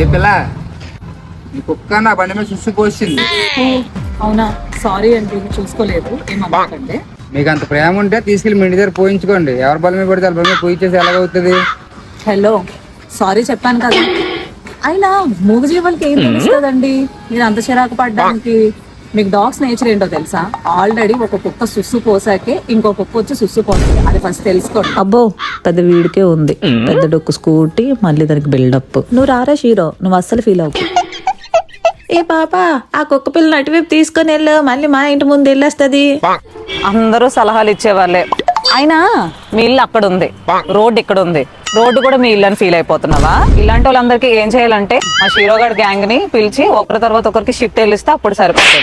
ఏ పిల్ల ఈ కుక్క నా బండి మీద సుస్సు పోసింది. అవునా, సారీ అండి, చూసుకోలేదు, ఏమనుకోకండి. మీకు అంత ప్రేమ ఉంటే తీసుకెళ్ళి మీ ఇంటి దగ్గర పోయించుకోండి. ఎవరి బల మీద పడితే వాళ్ళ బల మీద పోయించేసి ఎలాగవుతుంది? హలో, సారీ చెప్పాను కదా. అయినా మూగజీవులకి ఏం తెలుస్తుందండి మీరు అంత చిరాకు పడ్డానికి? మీకు డాగ్స్ నేచర్ ఏంటో తెలుసా? ఆల్రెడీ ఒక కుక్క సుస్సు పోసాకే ఇంకో కుక్క వచ్చి సుస్సు పోస్తుంది, అది ఫస్ట్ తెలుసుకోండి. అబ్బో, పెద్ద వీడికే ఉంది, పెద్ద డొక్కు స్కూటీ, మళ్ళీ దానికి బిల్డప్. నువ్వు రారా షీరో, నువ్వు అస్సలు ఫీల్ అవ్వు. ఏ పాపా, ఆ కుక్క పిల్లని అటువైపు తీసుకొని వెళ్ళు, మళ్ళీ మా ఇంటి ముందు వెళ్ళేస్తుంది. అందరూ సలహాలు ఇచ్చేవాళ్ళే. అయినా మీ ఇల్లు అక్కడ ఉంది, రోడ్డు ఇక్కడ ఉంది, రోడ్డు కూడా మీ ఇల్లు అని ఫీల్ అయిపోతున్నావా? ఇలాంటి వాళ్ళందరికీ ఏం చేయాలంటే ఆ షీరోగాడ్ గ్యాంగ్ ని పిలిచి ఒకరి తర్వాత ఒకరికి షిఫ్ట్ వెళ్ళిస్తే అప్పుడు సరిపోతుంది.